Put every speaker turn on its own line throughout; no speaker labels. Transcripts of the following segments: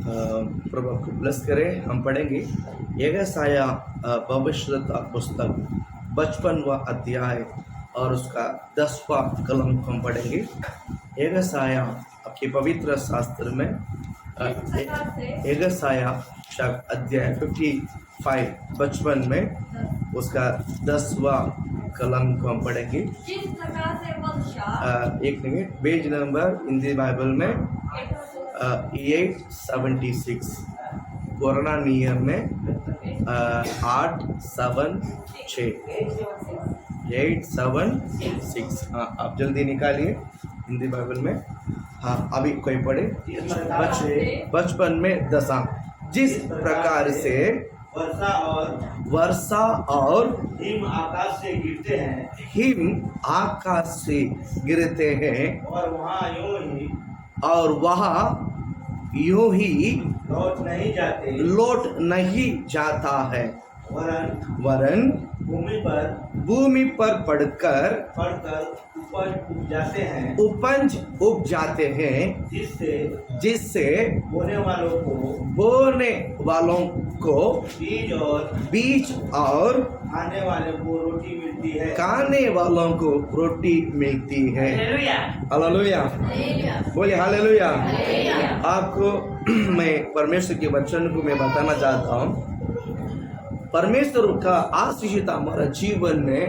प्रभु आपको ब्लेस करे। हम पढ़ेंगे यशाया भविष्यद्वक्ता पुस्तक 55वां अध्याय और उसका 10वां कलम को हम पढ़ेंगे। यशाया आपके पवित्र शास्त्र में यशाया अध्याय 55 में उसका 10वां कलम को हम पढ़ेंगे। एक minute, page number Hindi Bible में 876, पुराना नियम में 876। हाँ, आप जल्दी निकालिए हिंदी बाइबल में। हाँ, अभी कोई पढ़े। बचपन में 10, जिस प्रकार से वर्षा और
हिम आकाश से गिरते हैं,
हिम आकाश से गिरते हैं
और वहाँ यूं ही लौट नहीं जाता है, वरन भूमि पर पड़कर उपज उग जाते हैं, जिससे बोने वालों को बीज और खाने वालों को रोटी मिलती है। हालेलुया, बोलिए हालेलुया। आपको मैं परमेश्वर के वचन को मैं बताना चाहता हूँ। परमेश्वर का आशीष हमारा जीवन में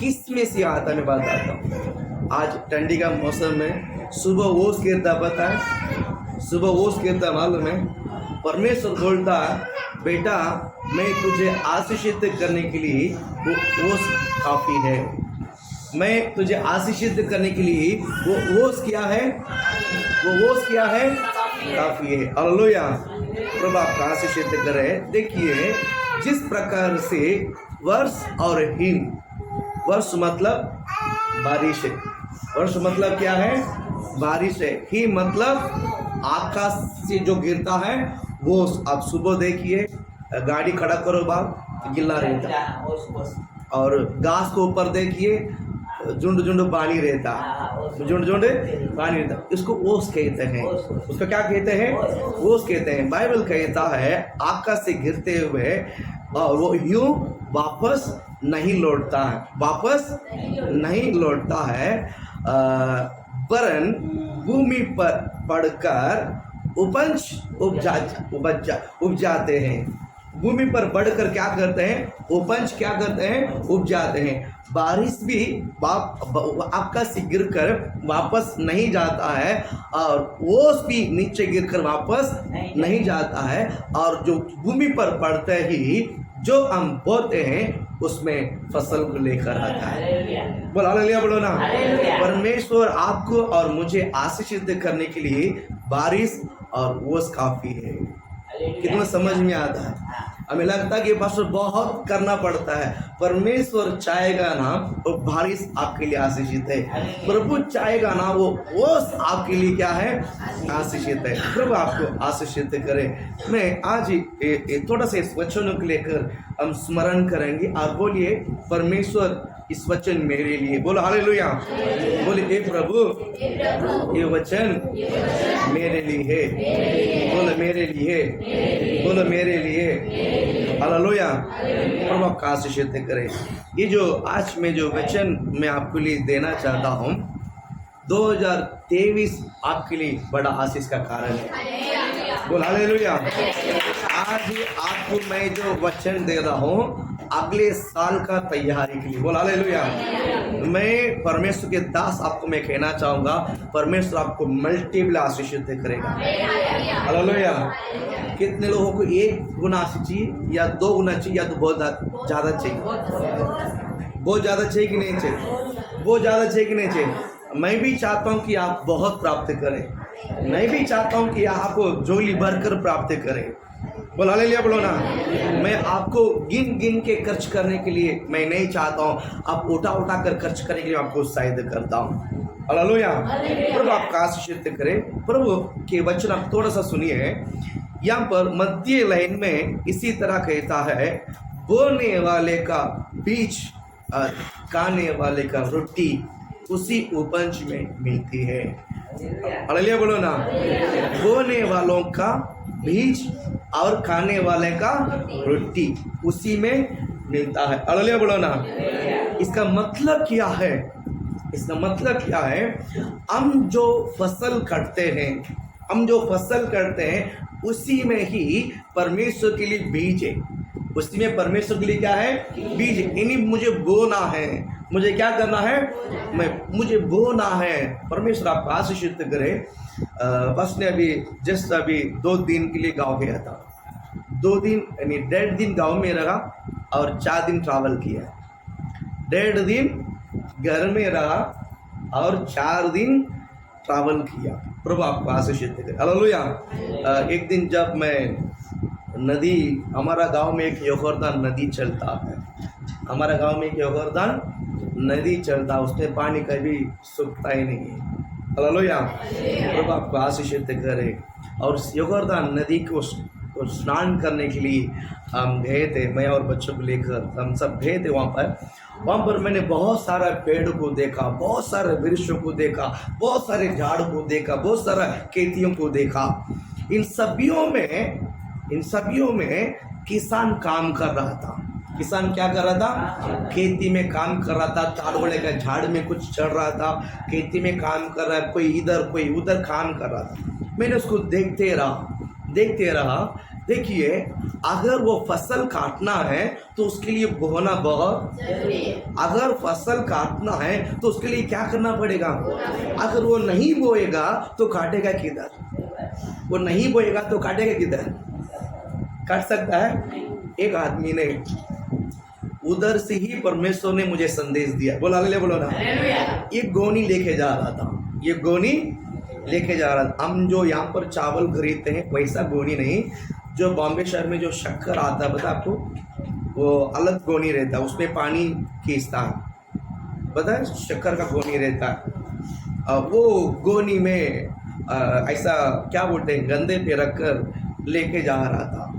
किस में से आता मैं बताता हूँ। आज ठंडी का मौसम में सुबह ओस गिरता, पता है सुबह ओस गिरता मालूम है। परमेश्वर बोलता, बेटा मैं तुझे आशीषित करने के लिए वो ओस काफ़ी है। मैं तुझे आशीषित करने के लिए वो ओस क्या है, काफ़ी है। हालेलुया, प्रभु आपका आशीषित करे। देखिए, जिस प्रकार से वर्ष और हिम, वर्ष मतलब बारिश है, वर्ष मतलब क्या है, बारिश है। हिम मतलब आकाश से जो गिरता है वो। आप सुबह देखिए, गाड़ी खड़ा करो बाहर गिल्ला रहता, और घास को ऊपर देखिए झुंड पानी रहता, पानी रहता। इसको ओस कहते हैं। उसको क्या कहते हैं, ओस कहते हैं। बाइबल कहता है आकाश से गिरते हुए और वो यूं वापस नहीं लौटता है, वरन भूमि पर पड़कर उपज उग जाते हैं। भूमि पर बढ़कर क्या करते हैं, उपज क्या करते हैं, उग जाते हैं। बारिश भी आकाश से गिरकर वापस नहीं जाता है, और ओस भी नीचे गिरकर वापस नहीं जाता है, और जो भूमि पर पड़ते ही जो हम बोते हैं उसमें फसल को लेकर आता है। बोलो हालेलुया, बोलो ना। परमेश्वर आपको और मुझे आशीषित करने के लिए बारिश और ओस काफी है। कितना समझ में आता है। हमें लगता है कि पास्टर बहुत करना पड़ता है। परमेश्वर चाहेगा ना वो बारिश आपके लिए आशीषित है। प्रभु चाहेगा ना वो ओस आपके लिए क्या है, आशीषित है। प्रभु आपको आशीषित करे। मैं आज थोड़ा सा इस वचनों को लेकर हम स्मरण करेंगे, और बोलिए परमेश्वर इस वचन मेरे लिए। बोलो हालेलुया, बोलिए हे प्रभु ये वचन मेरे लिए है। बोलो मेरे लिए, बोलो मेरे लिए। हालेलुया, प्रभु आपका आशीषित करे। ये जो आज मैं जो वचन मैं आपके लिए देना चाहता हूँ, 2023 आपके लिए बड़ा आशीष का कारण है। बोल हालेलुया। आज आपको मैं जो वचन दे रहा हूँ अगले साल का तैयारी के लिए। बोल हालेलुया। मैं परमेश्वर के दास आपको मैं कहना चाहूँगा, परमेश्वर आपको मल्टीपल आशीषित करेगा। हालेलुया। कितने लोगों को 1 गुना आशीष चाहिए, या 2 गुना चाहिए, या तो बहुत ज़्यादा चाहिए? बहुत ज़्यादा चाहिए कि नहीं चाहिए? बहुत ज़्यादा चाहिए कि नहीं चाहिए? मैं भी चाहता हूँ कि आप बहुत प्राप्त करें। मैं भी चाहता हूँ कि आप झोली भरकर प्राप्त करें। बोल हालेलुया, बोलो ना। मैं आपको गिन के खर्च करने के लिए मैं नहीं चाहता हूँ, आप उठा कर खर्च करने के लिए आपको उत्साहित करता हूँ। हालेलुया। प्रभु आपका आशीषित करे। प्रभु के वचन आप थोड़ा सा सुनिए। यहाँ पर मध्य लाइन में इसी तरह कहता है, बोने वाले का बीज और खाने वाले का रोटी उसी उपज में मिलती है। हालेलुया, बोलो ना। बोने वालों का बीज और खाने वाले का रोटी उसी में मिलता है। हालेलुया बोलो ना। इसका मतलब क्या है? इसका मतलब क्या है? हम जो फसल करते हैं उसी में ही परमेश्वर के लिए बीज है। उसी में परमेश्वर के लिए क्या है? बीज। इन्हीं मुझे बोना है। मुझे क्या करना है? मुझे बोना है। परमेश्वर आपको आशीषित करे। बस ने अभी 2 दिन के लिए गाँव गया था। 2 दिन यानी 1.5 दिन गाँव में रहा और 4 दिन ट्रैवल किया। 1.5 दिन घर में रहा और 4 दिन ट्रैवल किया। प्रभु आपको आशीषित करे। हालेलुया। एक दिन जब मैं नदी, हमारा गांव में एक यहोर्दान नदी चलता है। हमारा गांव में एक यहोर्दान नदी चलता है, उसमें पानी कभी सूखता ही नहीं है। हालेलुया। प्रभु आपको आशीषित करे। और यहोर्दान नदी को स्नान करने के लिए हम गए थे, मैं और बच्चों को लेकर हम सब गए थे वहाँ पर मैंने बहुत सारा पेड़ को देखा, बहुत सारे वृक्षों को देखा, बहुत सारे झाड़ को देखा, बहुत सारा खेतियों को देखा। इन सबियों में किसान काम कर रहा था। किसान क्या कर रहा था? खेती में काम कर रहा था। ताड़वड़े का झाड़ में कुछ चढ़ रहा था, खेती में काम कर रहा है, कोई इधर कोई उधर काम कर रहा था। मैंने उसको देखते रहा। देखिए, अगर वो फसल काटना है तो उसके लिए बोना बहुत जरूरी है। अगर फसल काटना है तो उसके लिए क्या करना पड़ेगा? अगर वो नहीं बोएगा तो काटेगा किधर? वो नहीं बोएगा तो काटेगा किधर? काट सकता है? एक आदमी ने उधर से ही परमेश्वर ने मुझे संदेश दिया। बोला हालेलुया बोलो ना। ये गोनी लेके जा रहा था। ये गोनी लेके जा रहा था। हम जो यहाँ पर चावल खरीदते हैं वैसा गोनी नहीं, जो बॉम्बे शहर में जो शक्कर आता है पता आपको, वो अलग गोनी रहता है, उसमें पानी खींचता है, पता है? शक्कर का गोनी रहता है। वो गोनी में ऐसा क्या बोलते हैं, गंदे पे रखकर लेके जा रहा था।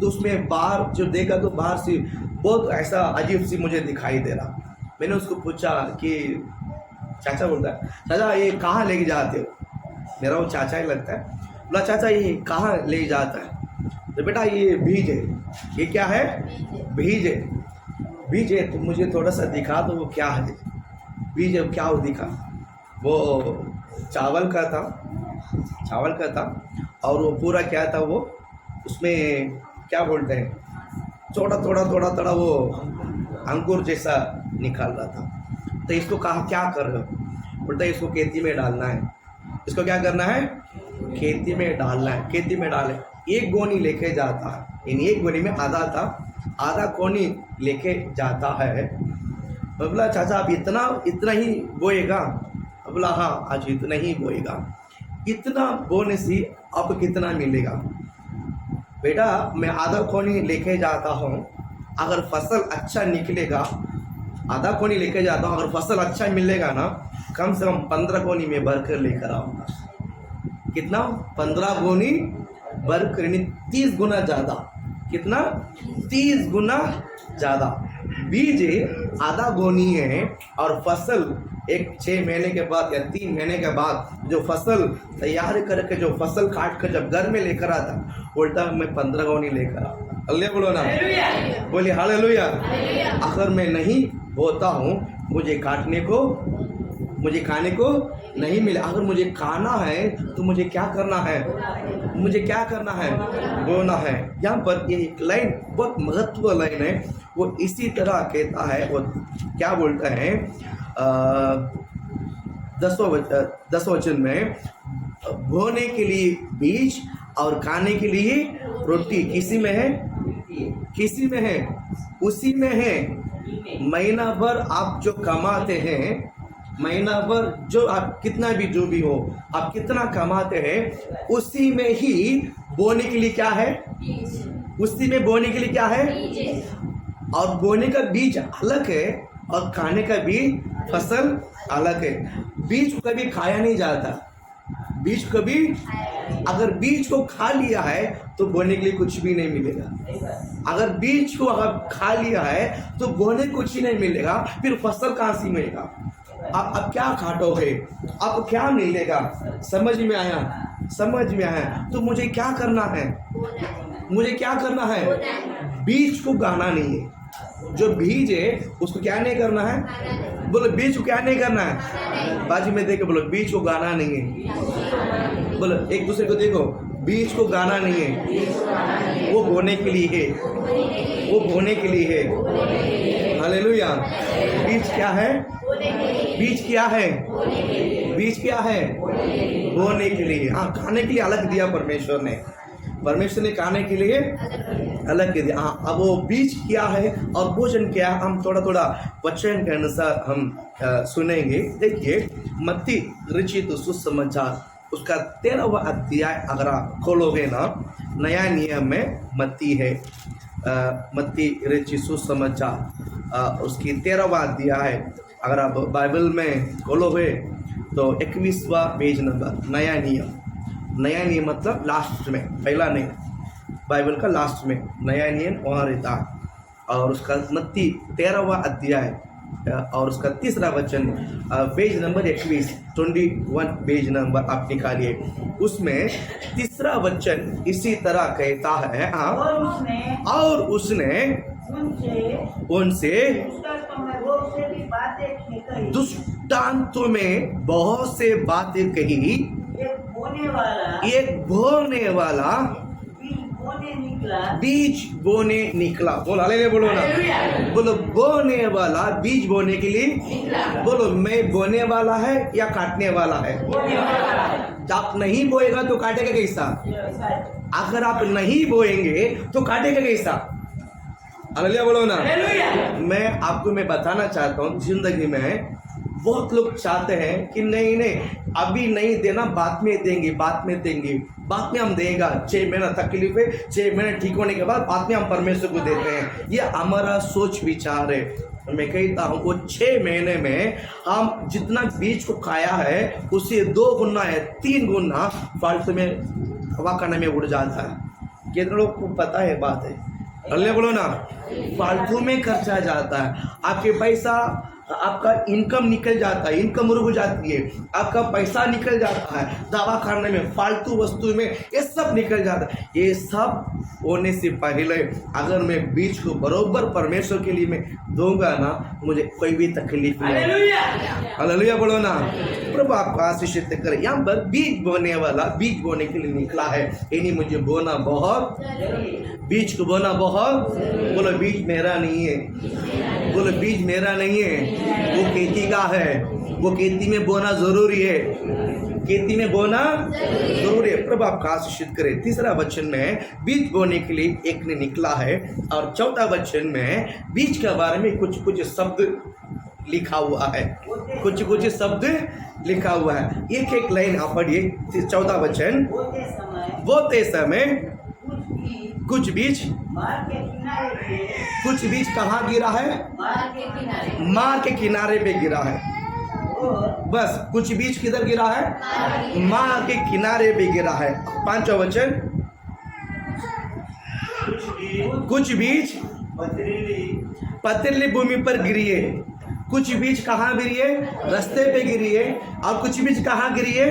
तो उसमें बाहर जो देखा तो बाहर से बहुत ऐसा अजीब सी मुझे दिखाई दे रहा। मैंने उसको पूछा कि चाचा, बोलता है चाचा ये कहाँ लेके जाते हो? मेरा वो चाचा ही लगता है। बोला चाचा ये कहाँ ले जाता है? तो बेटा ये बीज है। ये क्या है? बीज है। बीज है। तो मुझे थोड़ा सा दिखा तो वो क्या है? बीज है क्या? वो दिखा, वो चावल का था और वो पूरा क्या था, वो उसमें क्या बोलते हैं, थोड़ा थोड़ा वो अंकुर जैसा निकाल रहा था। तो इसको कहा क्या कर रहे हो? बोलता है इसको खेती में डालना है। इसको क्या करना है? खेती में डालना है। खेती में डाले। एक गोनी लेके जाता है। इन एक गोनी में आधा था, आधा गोनी लेके जाता है। बोला चाचा आप इतना ही बोएगा? बोला हाँ आज इतना ही बोएगा। इतना बोने से आपको कितना मिलेगा? बेटा मैं आधा कोनी लेके जाता हूँ, अगर फसल अच्छा निकलेगा, आधा कोनी लेके जाता हूँ, अगर फसल अच्छा मिलेगा ना, कम से कम 15 कोनी में भर कर लेकर आऊँगा। कितना? 15 गोनी भर कर, 30 गुना ज़्यादा। कितना? 30 गुना ज़्यादा। बीज आधा गोनी है और फसल एक 6 महीने के बाद या 3 महीने के बाद जो फसल तैयार करके, जो फसल काट कर जब घर में लेकर आता, उल्टा मैं 15 गोनी लेकर आता। अल्लाह बोलो ना, बोलिए हालेलुया। अगर मैं नहीं बोता हूँ, मुझे खाने को नहीं मिले। अगर मुझे खाना है तो मुझे क्या करना है? बोना है। यहाँ पर ये एक लाइन बहुत महत्वपूर्ण लाइन है। वो इसी तरह कहता है, वो क्या बोलता है 10वें वचन में, बोने के लिए बीज और खाने के लिए रोटी किसी में है? उसी में है। महीना भर आप जो कमाते हैं, महीना भर जो आप कितना भी जो भी हो, आप कितना कमाते हैं, उसी में ही बोने के लिए क्या है? उसी में बोने के लिए क्या है? और बोने का बीज अलग है और खाने का भी फसल अलग है। बीज को कभी खाया नहीं जाता। बीज कभी, अगर बीज को खा लिया है तो बोने के लिए कुछ भी नहीं मिलेगा। अगर बीज को अगर खा लिया है तो बोने कुछ ही नहीं मिलेगा, फिर फसल कहाँ से मिलेगा? आप क्या काटोगे? आपको क्या मिलेगा? समझ में आया? समझ में आया। तो मुझे क्या करना है? मुझे क्या करना है? बीज को गाना नहीं है। जो बीज है उसको क्या नहीं करना है? बोलो बीज को क्या नहीं करना है? बाजू में देखो, बोलो बीज को गाना नहीं है। बोलो एक दूसरे को देखो, बीज को गाना नहीं है, वो बोने के लिए है, वो बोने के लिए है। हालेलुया। बीज क्या है? बीज क्या है? बीज क्या है? बोने के लिए। हाँ, खाने के लिए अलग दिया परमेश्वर ने। परमेश्वर ने खाने के लिए अलग दिया। हाँ, अब वो बीज क्या है और भोजन क्या है, हम थोड़ा थोड़ा वचन के अनुसार हम सुनेंगे। देखिए, मत्ती रचित सुसमाचार उसका 13वां अध्याय अगर आप खोलोगे ना, नया नियम में मत्ती है, मत्ती रचित सुसमाचार उसकी 13वां अध्याय है। अगर आप बाइबल में खोलोगे तो 21वां पेज नंबर, नया नियम। नया नियम मतलब लास्ट में, पहला नहीं, बाइबल का लास्ट में नया नियम वहाँ रहता है। और उसका मत्ती 13वां अध्याय और उसका 3रा वचन, पेज नंबर 21 पेज नंबर आप निकालिए। उसमें 3रा वचन इसी तरह कहता है। हाँ, और उसने उनसे दृष्टांतों में बहुत से बातें कही। एक बोने वाला बीज बोने निकला। बोलो हालेलुया, बोलो ना, बोलो बोने वाला बीज बोने के लिए। बोलो मैं बोने वाला है या काटने वाला है? आप नहीं बोएगा तो काटेगा कैसा? अगर आप नहीं बोएंगे तो काटेगा कैसा? हालेलुया, बोलो ना। मैं आपको बताना चाहता हूँ, जिंदगी में बहुत लोग चाहते हैं कि नहीं नहीं अभी नहीं देना, बाद में देंगे, बाद में देंगे, बाद में हम देगा। 6 महीना तकलीफ है, 6 महीने ठीक होने के बाद बाद में हम परमेश्वर को देते हैं। ये हमारा सोच विचार है। मैं कहता हूँ वो 6 महीने में हम जितना बीज को खाया है उससे 2 गुना है, 3 गुना फालतू में हवा खाने में उड़ जाता है। कितने लोग को पता है बात है? अल्लाह बोलो ना, फालतू में खर्चा जाता है। आपके पैसा, आपका इनकम निकल जाता है, इनकम रुक जाती है, आपका पैसा निकल जाता है दवा खाने में, फालतू वस्तु में, ये सब निकल जाता है। ये सब होने से पहले अगर मैं बीज को बरोबर परमेश्वर के लिए मैं दूंगा ना, मुझे कोई भी तकलीफ नहीं। हालेलुया, बोलो ना। प्रभु आपको आशीषित करे। यहाँ पर बीज बोने वाला बीज बोने के लिए निकला है, यानी मुझे बोना बहुत, बीज को बोना बहुत। बोलो बीज मेरा नहीं है, बोलो बीज मेरा नहीं है, वो खेती का है। वो खेती में बोना जरूरी है, खेती में बोना जरूरी है। प्रभु आपका आशीषित करे। 3रा वचन में बीज बोने के लिए एक ने निकला है, और 4था वचन में बीज के बारे में कुछ कुछ शब्द लिखा हुआ है, कुछ कुछ शब्द लिखा हुआ है। एक एक लाइन आप पढ़िए। 4था वचन, बोते समय कुछ बीज कहाँ गिरा है? मार के किनारे पे गिरा है। बस कुछ बीज किधर गिरा है? मार के किनारे पे गिरा है। 5वां वचन, कुछ बीज पथरीली भूमि पर गिरी है। कुछ बीज कहाँ गिरी है? रास्ते पे गिरी है। और कुछ बीज कहाँ गिरी है?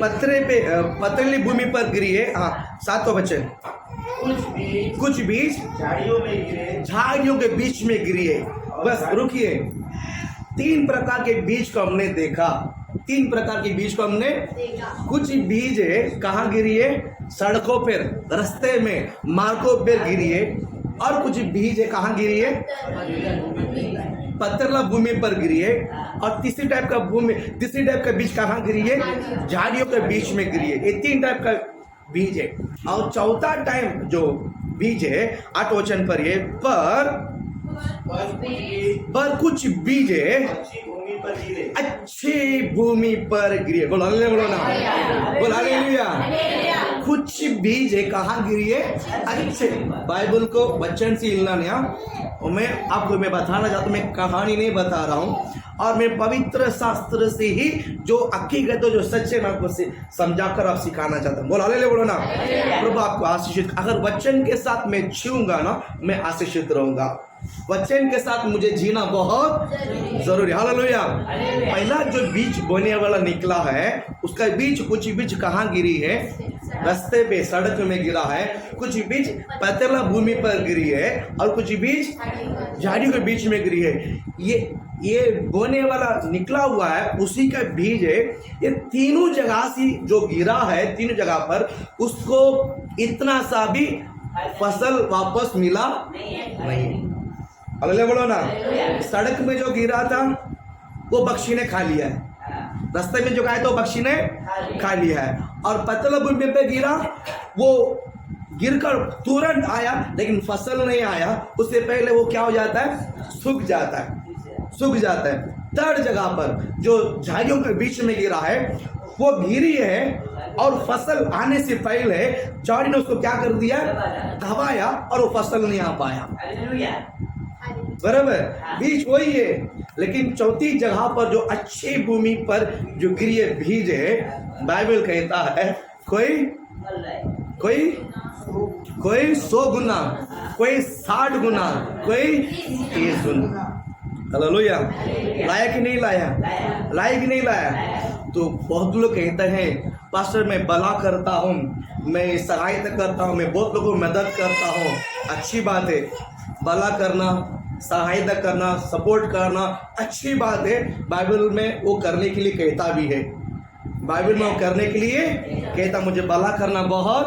पथरीली भूमि पर गिरी है। हाँ, 7वां वचन, कुछ बीज झाड़ियों के बीच में गिरी है। बस रुकिए, 3 प्रकार के बीज को हमने देखा। 3 प्रकार के बीज को हमने कुछ बीज है कहाँ गिरी है? सड़कों पर, रास्ते में, मार्गों पर गिरी है। और कुछ बीज है कहाँ गिरी है? पत्थरला भूमि पर गिरी है। और तीसरी टाइप का बीज कहाँ गिरी है? झाड़ियों के बीच में गिरी है। ये 3 टाइप का बीज है। और 4था टाइम जो बीज है 8 वचन पर ये पर कुछ बीज है अच्छी भूमि पर गिरी। बोलो हालेलुया, बोलो ना, बोलो हालेलुया। कुछ बीज है कहाँ गिरी है? अच्छे। बाइबल को वचन से हिलना नहीं। मैं आपको बताना चाहता हूँ, मैं कहानी नहीं बता रहा हूँ, और मैं पवित्र शास्त्र से ही जो हकीकत, जो सच्चे मैं आपको समझाकर आप सिखाना चाहता हूँ। बोलो हालेलुया, बोलो ना। प्रभु आपको आशीषित। अगर वचन के साथ मैं छूऊंगा ना, मैं आशीषित रहूंगा। वचन के साथ मुझे जीना बहुत जरूरी। हालेलुया। पहला जो बीज बोने वाला निकला है, उसका बीज, कुछ बीज कहाँ गिरी है? रास्ते पे, सड़क में गिरा है। कुछ बीज पतला भूमि पर गिरी है और कुछ बीज झाड़ियों के बीच में गिरी है। ये बोने वाला निकला हुआ है, उसी का बीज है। ये तीनों जगह से जो गिरा है, तीनों जगह पर उसको इतना सा भी फसल वापस मिला नहीं। अल्लाह बोलो ना। सड़क में जो गिरा था वो पक्षी ने खा लिया है, रास्ते में जो खाया तो पक्षी ने खा लिया है। और पतला भूमि पे गिरा, वो गिरकर तुरंत आया लेकिन फसल नहीं आया। उससे पहले वो क्या हो जाता है? सूख जाता है, सूख जाता है। थर्ड जगह पर जो झाड़ियों के बीच में गिरा है, वो घिरी है और फसल आने से पहले झाड़ी ने उसको क्या कर दिया? दबाया और वो फसल नहीं आ पाया। बराबर, बीज वही है, लेकिन चौथी जगह पर जो अच्छी भूमि पर जो गिरी बीज है, बाइबल कहता है कोई 100 गुना, कोई 60 गुना, कोई 30 गुना। हालेलुया। लाया कि नहीं लाया? लाया कि नहीं लाया? तो बहुत लोग कहते हैं, पास्टर मैं भला करता हूँ, मैं सहायता करता हूँ, मैं बहुत लोगों को मदद करता हूँ। अच्छी बात है, भला करना, सहायता करना, सपोर्ट करना अच्छी बात है। बाइबल में वो करने के लिए कहता भी है। बाइबल में वो करने के लिए कहता, मुझे भला करना बहुत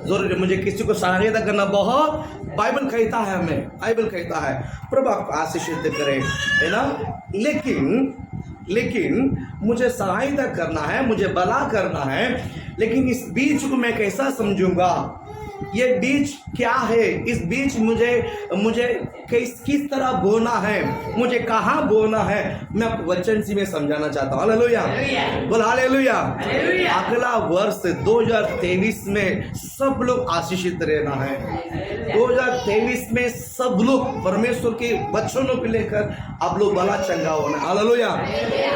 जरूरी है, मुझे किसी को सहायता करना बहुत, बाइबल कहता है, हमें बाइबल कहता है। प्रभु आपको आशीषित करे, है ना। लेकिन मुझे सहायता करना है, मुझे भला करना है, लेकिन इस बीज को मैं कैसा समझूंगा? ये बीज क्या है? इस बीज मुझे किस तरह बोना है, मुझे कहाँ बोना है? मैं आपको वचन से में समझाना चाहता हूँ। हालेलुया, बोल हालेलुया। अगला वर्ष 2023 में सब लोग आशीषित रहना है। 2023 में सब लोग परमेश्वर के वचनों को लेकर आप लोग भला चंगा होना। हालेलुया।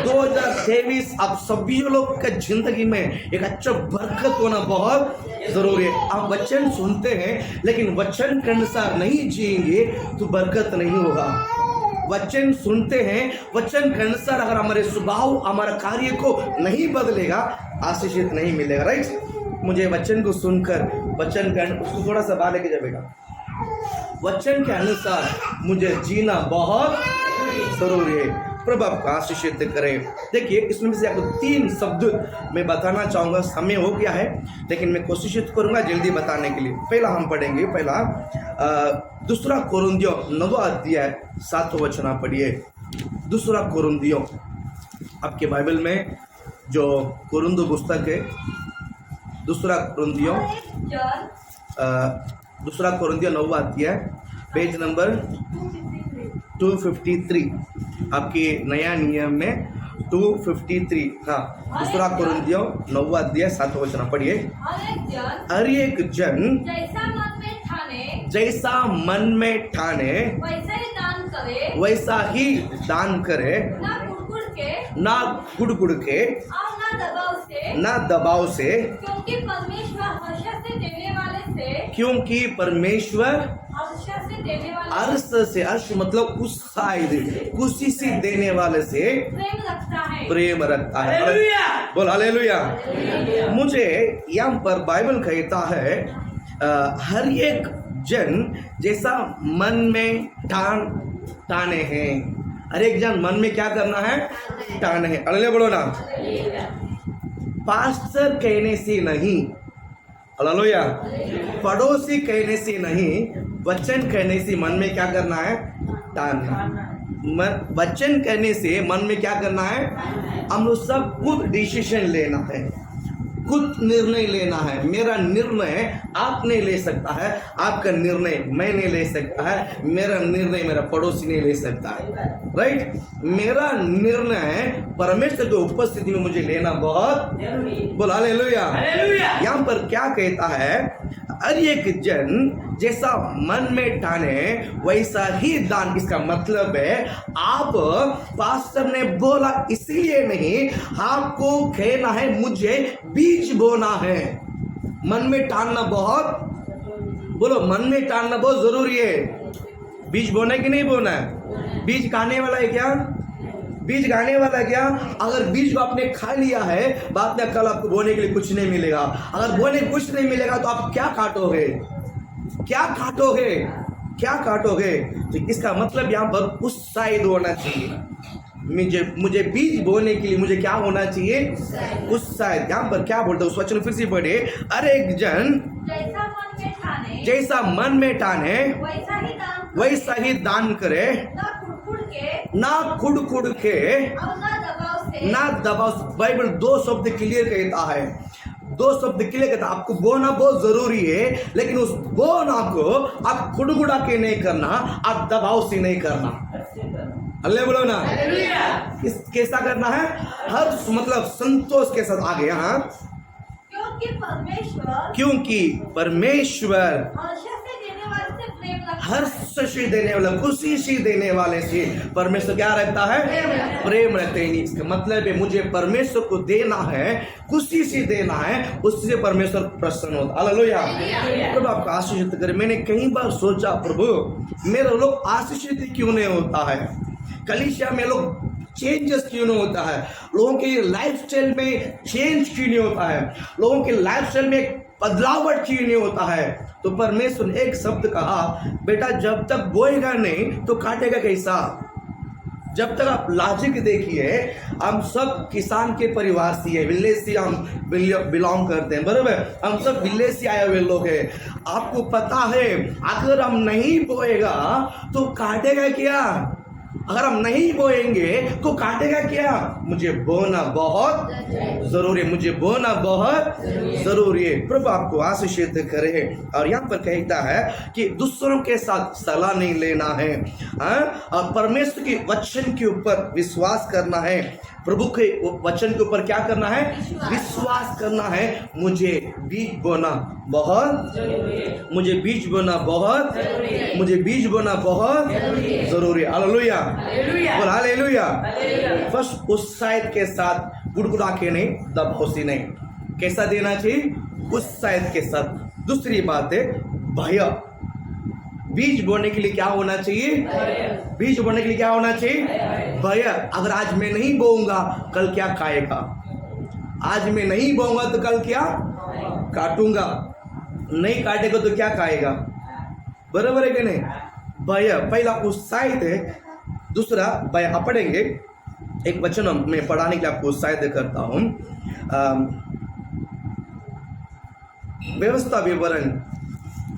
2023 आप सभी लोग का जिंदगी में एक अच्छा बरकत होना बहुत जरूरी है। आप वचन सुनते हैं लेकिन वचन के अनुसार नहीं जिएंगे तो बरकत नहीं होगा। वचन सुनते हैं, वचन के अनुसार अगर हमारे स्वभाव, हमारा कार्य को नहीं बदलेगा, आशीषित नहीं मिलेगा। राइट। मुझे वचन को सुनकर, वचन का उसको थोड़ा सा बाहर लेके जा बेटा, वचन के अनुसार मुझे जीना बहुत जरूरी है। प्रभु आपको आशीषित करें। देखिए, इसमें से आपको 3 शब्द मैं बताना चाहूँगा। समय हो गया है लेकिन मैं कोशिश करूँगा जल्दी बताने के लिए। पहला हम पढ़ेंगे, पहला 2 कोरिन्थियों 9 अध्याय 7 वचन आप पढ़िए। 2 कोरिन्थियों, आपके बाइबल में जो कोरिन्थियों पुस्तक है, 2 कोरिन्थियों 9 अध्याय, पेज नंबर 253, आपके नया नियम में 253। हाँ, 2 कोरिन्थियों 9 अध्याय 7 वचन पढ़िए। हर एक जन जैसा मन में ठाने वैसा ही दान करे, ना कुड़कुड़ के, ना दबाव से, क्योंकि परमेश्वर अर्श से, अर्श मतलब खुशी से देने वाले से प्रेम रखता है। बोल हालेलुया। मुझे यहाँ पर बाइबल कहता है हर एक जन जैसा मन में ठाने हैं। हर एक जन मन में क्या करना है? ठाने हैं। हालेलुया बोलो ना। पास्टर कहने से नहीं, हालेलुया, पड़ोसी कहने से नहीं, वचन कहने से मन में क्या करना है? ठानना। वचन कहने से मन में क्या करना है? हम लोग सब खुद डिसीजन लेना है, खुद निर्णय लेना है। मेरा निर्णय आप नहीं ले सकता है, आपका निर्णय मैं नहीं ले सकता है, मेरा निर्णय मेरा पड़ोसी नहीं ले सकता है। राइट। मेरा निर्णय परमेश्वर की उपस्थिति में मुझे लेना बहुत, बोल हालेलुया। यहाँ पर क्या कहता है? हर एक जन जैसा मन में ठाने वैसा ही दान। इसका मतलब है, आप पास्टर ने बोला इसलिए नहीं, आपको कहना है मुझे बीज बोना है। मन में ठानना बहुत, बोलो मन में ठानना बहुत जरूरी है। बीज बोना है कि नहीं बोना है? बीज खाने वाला है क्या? बीज खाने वाला है क्या? अगर बीज को आपने खा लिया है, बाद में कल आपको बोने के लिए कुछ नहीं मिलेगा। अगर बोने को कुछ नहीं मिलेगा तो आप क्या काटोगे? क्या काटोगे? क्या काटोगे? तो इसका मतलब यहाँ पर उत्साहित होना चाहिए। मुझे बीज बोने के लिए मुझे क्या होना चाहिए? उत्साहित। यहाँ पर क्या बोलते हैं उस वचन फिर से पढ़े, अरे एक जन जैसा मन में ठाने वैसा ही दान करे, ना खुड़ के ना दबाव। बाइबल दो शब्द क्लियर कहता है, दो शब्द क्लियर कहता है। आपको बोना बहुत जरूरी है, लेकिन उस बोना को आप खुड़खुड़ा के नहीं करना, आप दबाव से नहीं करना। अल्ले बोलो ना, कैसा करना है? हर मतलब संतोष के साथ आगे। हाँ, क्योंकि परमेश्वर हर्ष से देने वाला, खुशी से देने वाले से परमेश्वर क्या रखता है? प्रेम रखते हैं। इसका मतलब है मुझे परमेश्वर को देना है, खुशी से देना है, उससे परमेश्वर प्रसन्न होता। हालेलुया। प्रभु आपको आशीषित करे। मैंने कई बार सोचा, प्रभु मेरा लोग आशीषित क्यों नहीं होता है? कलीसिया में लोग चेंजेस क्यों नहीं होता है? लोगों के लाइफस्टाइल में चेंज क्यों नहीं होता है? लोगों के लाइफस्टाइल में बदलावट क्यों नहीं होता है? तो परमेश्वर ने एक शब्द कहा, बेटा जब तक बोएगा नहीं तो काटेगा कैसा? जब तक आप लॉजिक देखिए, हम सब किसान के परिवार से है, विलेज से हम बिलोंग करते हैं, बराबर? हम सब विलेज से आए हुए लोग हैं। आपको पता है अगर हम नहीं बोएगा तो काटेगा क्या? अगर हम नहीं बोएंगे तो काटेगा क्या? मुझे बोना बहुत जरूरी है, मुझे बोना बहुत जरूरी है। प्रभु आपको आशीषित करे। और यहाँ पर कहता है कि दूसरों के साथ सलाह नहीं लेना है, और परमेश्वर के वचन के ऊपर विश्वास करना है। प्रभु के वचन के ऊपर क्या करना है? विश्वास करना है। मुझे बीज बोना बहुत, मुझे बीज बोना बहुत, मुझे बीज बोना बहुत जरूरी है। हालेलुया, बोल हालेलुया। फर्स्ट उत्साहित के साथ, गुड़गुड़ा के नहीं, दबाव से नहीं। कैसा देना चाहिए? उत्साहित के साथ। दूसरी बात है भय। बीज बोने के लिए क्या होना चाहिए? बीज बोने के लिए क्या होना चाहिए? भय। अगर आज मैं नहीं बोऊंगा कल क्या खाएगा? आज मैं नहीं बोऊंगा तो कल क्या काटूंगा? नहीं काटेगा तो क्या खाएगा? बराबर है कि नहीं? भय पहला उत्साहित है, दूसरा भय। आप पढ़ेंगे एक वचन मैं पढ़ाने के लिए आपको उत्साहित करता हूं। व्यवस्था विवरण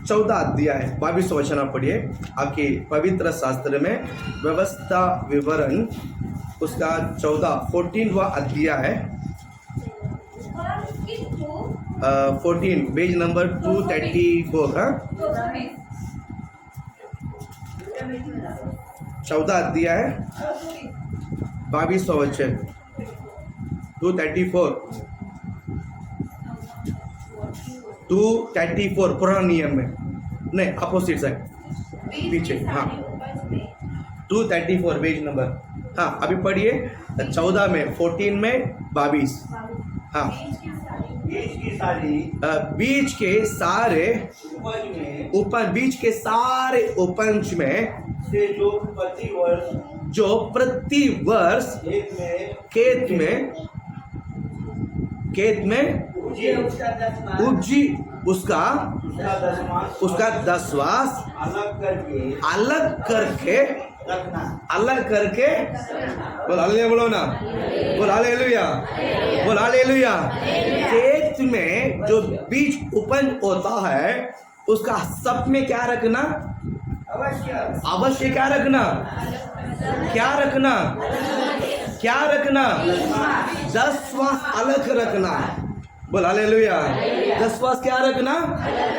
14 अध्याय 22 वचन आप पढ़िए। आपके पवित्र शास्त्र में व्यवस्था विवरण उसका 14वां अध्याय है, 14 पेज नंबर 234। हाँ, 14 अध्याय 22 वचन 234 पुराना नियम में नहीं, अपोजिट साइड पीछे। हाँ, 234 पेज नंबर। हाँ, अभी पढ़िए 14 में, 14 में 22। हाँ, बीज के सारे उपज में
से जो
प्रति वर्ष खेत में उपजी उसका 10वां अलग करके बोल हालेलुया, बोलो ना, बोल हालेलुया, बोल हालेलुया। खेत में जो बीज उपज होता है उसका सब में क्या रखना? अवश्य क्या रखना? क्या रखना? क्या रखना? 10वां अलग रखना। बोल हालेलुया। 10वां क्या रखना?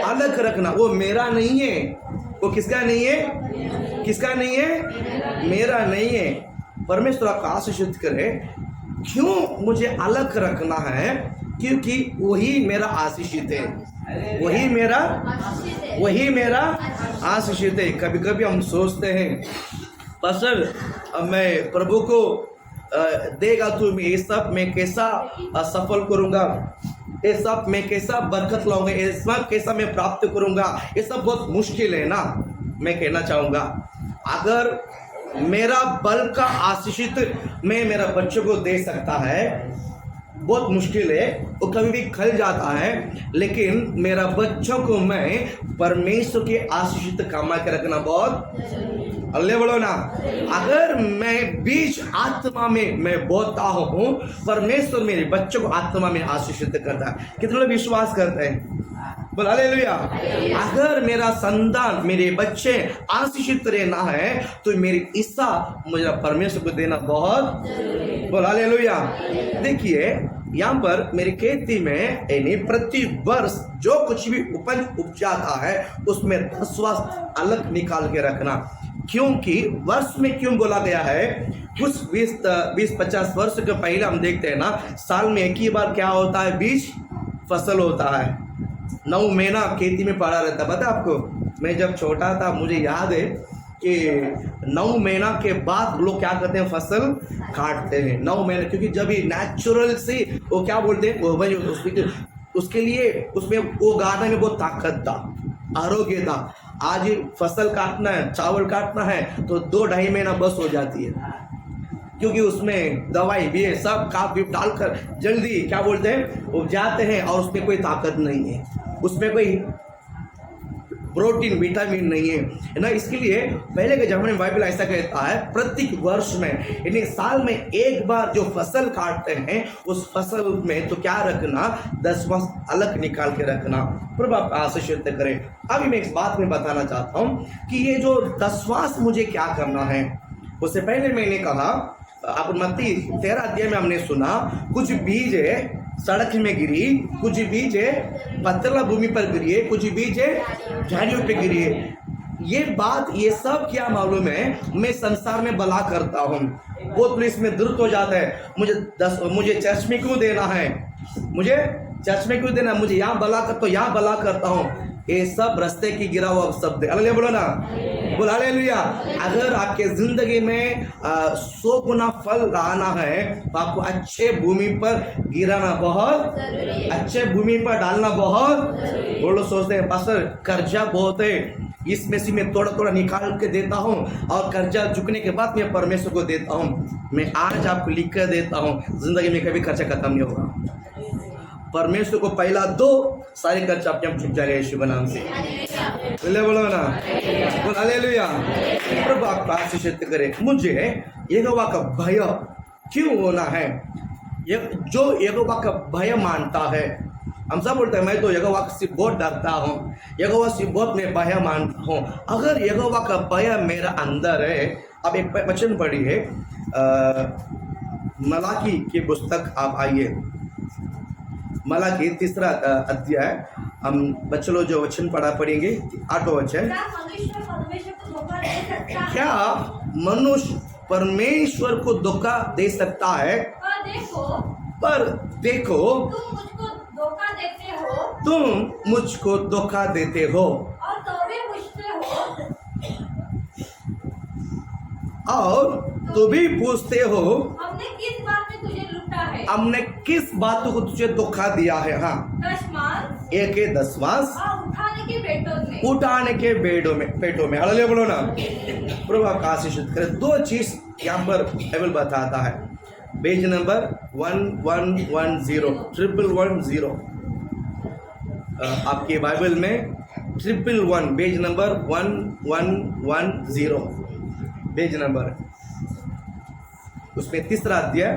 अलग रखना। वो मेरा नहीं है, वो किसका नहीं है? किसका नहीं है? मेरा नहीं है। परमेश्वर आपका आशीषित करे। क्यों मुझे अलग रखना है? क्योंकि वही मेरा आशीषित है, वही मेरा आशीषित है। कभी कभी हम सोचते हैं पास्टर मैं प्रभु को देगा तो ये सब मैं कैसा सफल करूंगा, ये सब मैं कैसा बरकत लाऊंगा, ये सब कैसा मैं प्राप्त करूंगा, ये सब बहुत मुश्किल है ना। मैं कहना चाहूंगा अगर मेरा बल का आशीषित मैं मेरा बच्चों को दे सकता है, बहुत मुश्किल है, वो कभी भी खल जाता है, लेकिन मेरा बच्चों को मैं परमेश्वर के आशीषित कमा के रखना बहुत अल्ले बोलो ना। अगर मैं बीज आत्मा में मैं बोता हूँ, परमेश्वर मेरे बच्चों को आत्मा में आशीषित करता है। कितने लोग विश्वास करते हैं? बोल हालेलुया। अगर मेरा संतान मेरे बच्चे आशीषित रहना है तो मेरी इच्छा मुझे परमेश्वर को देना बहुत, बोल हालेलुया। देखिए यहाँ पर मेरी खेती में यानी प्रति वर्ष जो कुछ भी उपज उपजाता है उसमें 10वां अलग निकाल के रखना। क्योंकि वर्ष में क्यों बोला गया है? कुछ 20-50 वर्ष के पहले हम देखते हैं ना, साल में एक ही बार क्या होता है? बीज फसल होता है। 9 महीना खेती में पड़ा रहता। पता है आपको, मैं जब छोटा था मुझे याद है कि 9 महीना के बाद लोग क्या करते हैं? फसल काटते हैं 9 महीने, क्योंकि जब ये नेचुरल से वो क्या बोलते हैं, वो भाई उसके लिए उसमें वो गाने में बहुत ताकत था, आरोग्य था। आज फसल काटना है, चावल काटना है तो 2-2.5 महीना बस हो जाती है, क्योंकि उसमें दवाई भी है, सब काट डालकर जल्दी क्या बोलते हैं उपजाते हैं, और उसमें कोई ताकत नहीं है, उसमें कोई प्रोटीन विटामिन नहीं है ना। इसके लिए पहले के जमाने में बाइबल ऐसा कहता है प्रत्येक वर्ष में यानी साल में एक बार जो फसल काटते हैं उस फसल में तो क्या रखना? 10वां अलग निकाल के रखना। प्रभु आप आशीषित करें। अभी मैं एक बात में बताना चाहता हूँ कि ये जो 10वां मुझे क्या करना है, उससे पहले मैंने कहा आप मत्ती 13 अध्याय में हमने सुना कुछ बीज है सड़क में गिरी, कुछ बीज है पथला भूमि पर गिरी है, कुछ बीज है झाड़ियों पे गिरी है। ये बात ये सब क्या मालूम है? मैं संसार में भला करता हूँ, बहुत पुलिस में दुर्त हो जाता है, मुझे चर्च में क्यों देना है, मुझे चर्च में क्यों देना, मुझे यहाँ भला कर तो यहाँ भला करता हूँ। ये सब रास्ते की गिरा हुआ शब्द है। हालेलुया बोलो ना, बोल हालेलुया। अगर आपके जिंदगी में 100 गुना फल लाना है तो आपको अच्छे भूमि पर गिराना बहुत, अच्छे भूमि पर डालना बहुत। वो लोग सोचते हैं पास्टर कर्जा बहुत है, इसमें से मैं थोड़ा थोड़ा निकाल के देता हूँ और कर्जा चुकने के बाद मैं परमेश्वर को देता हूँ। मैं आज आपको लिख कर देता हूँ, जिंदगी में कभी खर्चा खत्म नहीं होगा। परमेश्वर को पहला दो, सारे खर्चा अपने आप चुक जाएगा यीशु के नाम से। बोलो ना, बोल हालेलुया। प्रभु आपको आशीषित करे। मुझे यहोवा का भय क्यों होना है? जो यहोवा का भय मानता है, हम सब बोलते हैं मैं तो यहोवा से बहुत डरता हूँ, यहोवा से बहुत मैं भय मानता हूँ। अगर यहोवा का भय मेरा अंदर है, अब एक वचन पढ़ी है मलाकी की पुस्तक, आप आइए मलाकी 3 अध्याय, हम बच्चे लोग जो वचन पढ़ेंगे 8वां वचन। क्या मनुष्य परमेश्वर को धोखा दे सकता है? पर देखो तुम मुझको धोखा देते हो और तो भी पूछते हो
हमने किस बात में तुझे लूटा है,
हमने किस बातों को तुझे धोखा दिया है। हाँ, 10वां
उठाने के
पेटों में हालेलुया बोलो ना। प्रभु आपका आशीषित करे। 2 चीज यहाँ पर बाइबल बताता है। पेज नंबर 1110 1110 आपके बाइबल में 111 पेज नंबर 1110 पेज नंबर, उसमें 3 अध्याय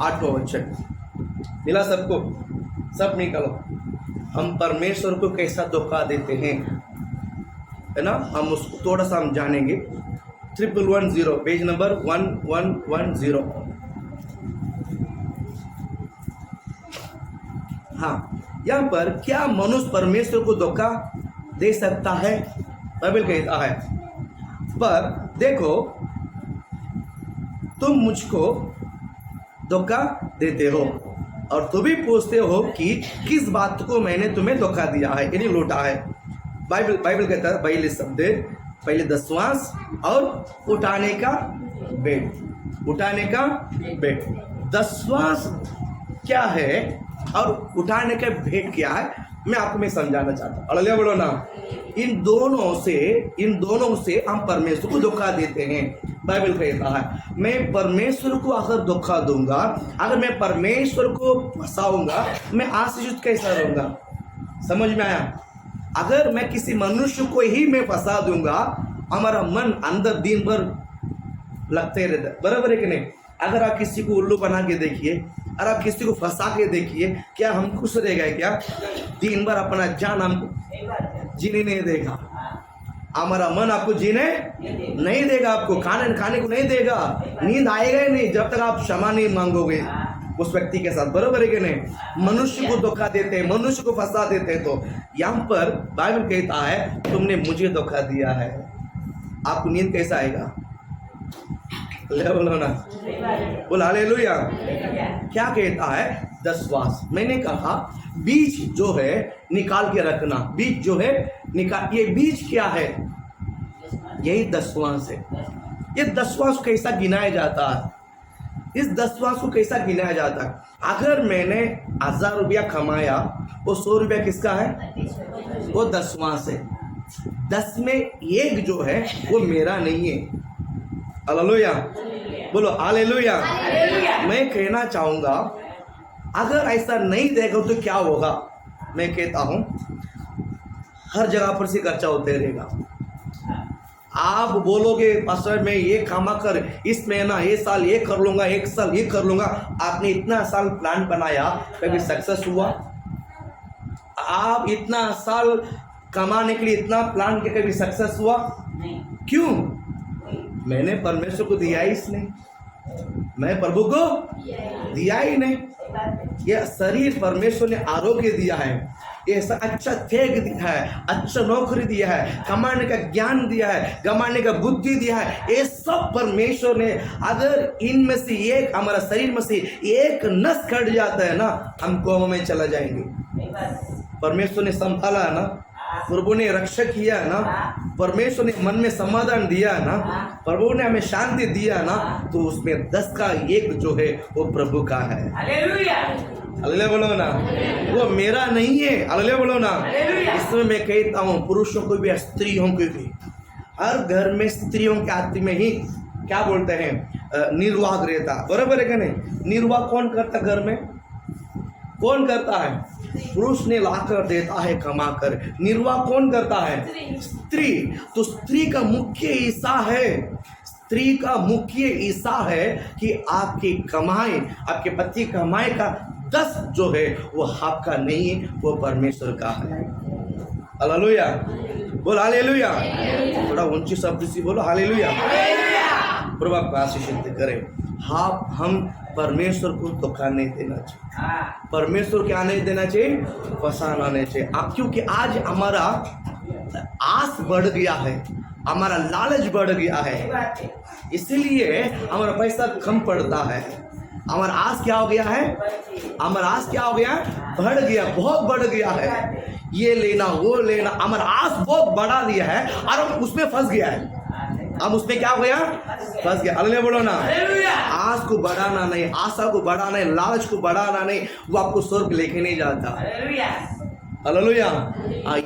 8वां वचन मिला सबको? सब निकालो। हम परमेश्वर को कैसा धोखा देते हैं, है ना, हम उसको थोड़ा सा हम जानेंगे। 1110 पेज नंबर 1110। हाँ, यहाँ पर क्या मनुष्य परमेश्वर को धोखा दे सकता है? बाइबल कहता है पर देखो तुम मुझको धोखा देते हो और तुम भी पूछते हो कि किस बात को मैंने तुम्हें धोखा दिया है, यानी लूटा है। बाइबल कहता है पहले शब्द, पहले 10वां और उठाने का बेट। 10वां क्या है और उठाने का भेंट क्या है? मैं आपको मैं समझाना चाहता हूँ, हालेलुया बोलो ना। इन दोनों से हम परमेश्वर को धोखा देते हैं। बाइबल कहता है मैं परमेश्वर को अगर धोखा दूंगा, अगर मैं परमेश्वर को फंसाऊंगा, मैं आशीषित कैसा रहूंगा? समझ में आया? अगर मैं किसी मनुष्य को ही मैं फंसा दूंगा, हमारा मन अंदर दिन भर लगते रहता है, बराबर है कि नहीं? अगर आप किसी को उल्लू बना के देखिए, अगर आप किसी को फंसा के देखिए, क्या हम खुश रह गए? क्या दिन भर अपना जान हमको जीने नहीं देगा? हमारा मन आपको जीने नहीं देगा, आपको खाने को नहीं देगा, नींद आएगा ही नहीं जब तक आप क्षमा नहीं मांगोगे उस व्यक्ति के साथ, बराबर है कि नहीं? मनुष्य को धोखा देते हैं, मनुष्य को फंसा देते हैं। तो यहाँ पर बाइबल कहता है तुमने मुझे धोखा दिया है, आपको नींद कैसा आएगा? ले बोलो ना, बोल हालेलुया। क्या कहता है? 10 श्वास। मैंने कहा बीज जो है निकाल के रखना, बीज जो है निकाल, ये बीज क्या है? यही 10 श्वास है। ये 10 श्वास कैसा गिनाया जाता है? इस 10 श्वास को कैसा गिनाया जाता है? अगर मैंने 1000 रुपया कमाया, वो 100 रुपया किसका है? वो 10 श्वास है। 10 में एक जो है वो मेरा नहीं है। हालेलुया बोलो, हालेलुया। मैं कहना चाहूंगा अगर ऐसा नहीं देगा तो क्या होगा? मैं कहता हूं हर जगह पर से खर्चा होते रहेगा। आप बोलोगे पास्टर मैं ये कमा कर इस महीना ये साल ये कर लूंगा, एक साल ये कर लूंगा। आपने इतना साल प्लान बनाया, कभी सक्सेस हुआ? आप इतना साल कमाने के लिए इतना प्लान किया, कभी सक्सेस हुआ? क्यों? मैंने परमेश्वर को दिया ही इसने, मैं प्रभु को दिया ही नहीं। यह शरीर परमेश्वर ने आरोग्य दिया है, ये अच्छा फेंक दिया है, अच्छा नौकरी दिया है, कमाने का ज्ञान दिया है, कमाने का बुद्धि दिया है, ये सब परमेश्वर ने। अगर इनमें से एक हमारा शरीर में से एक नस कट जाता है ना, हम कोमा में चला जाएंगे। परमेश्वर ने संभाला है ना, प्रभु ने रक्षा किया है ना, परमेश्वर ने मन में समाधान दिया है ना, प्रभु ने हमें शांति दिया है ना, तो उसमें 10 का 1 जो है वो प्रभु का है। हालेलुया बोलो ना, वो मेरा नहीं है। हालेलुया बोलो ना। इसमें मैं कहता हूँ पुरुषों को भी स्त्रियों को भी, हर घर में स्त्रियों के हाथ में ही क्या बोलते हैं निर्वाह रहता, बराबर है क्या नहीं? निर्वाह कौन करता घर में? कौन करता है? पुरुष ने लाकर देता है कमा कर। निर्वाह कौन करता है? स्त्री। तो स्त्री का मुख्य हिस्सा है, स्त्री का मुख्य हिस्सा है कि आपकी कमाई, आपके पति कमाई का 10 जो है वो आपका नहीं है, वो परमेश्वर का है। हालेलुया बोल, हालेलुया। थोड़ा ऊंची शब्द से बोलो, हालेलुया। प्रभु आपको आशीषित करे। हाँ, हम परमेश्वर को धोखा नहीं देना चाहिए। परमेश्वर क्या नहीं देना चाहिए? फंसाना नहीं चाहिए। क्योंकि आज हमारा आस बढ़ गया है, हमारा लालच बढ़ गया है, इसलिए हमारा पैसा कम पड़ता है। हमारा आस क्या हो गया है? हमारा आस क्या हो गया? बढ़ गया, बहुत बढ़ गया है। ये लेना वो लेना, हमारा आस बहुत बढ़ा दिया है और हम उसमें फंस गया है। अब उसमें क्या हो गया? फंस गया। हालेलुया बोलो ना। आस को बढ़ाना नहीं, आशा को बढ़ाना नहीं, लालच को बढ़ाना नहीं, वो आपको स्वर्ग लेके नहीं जाता। हालेलुया।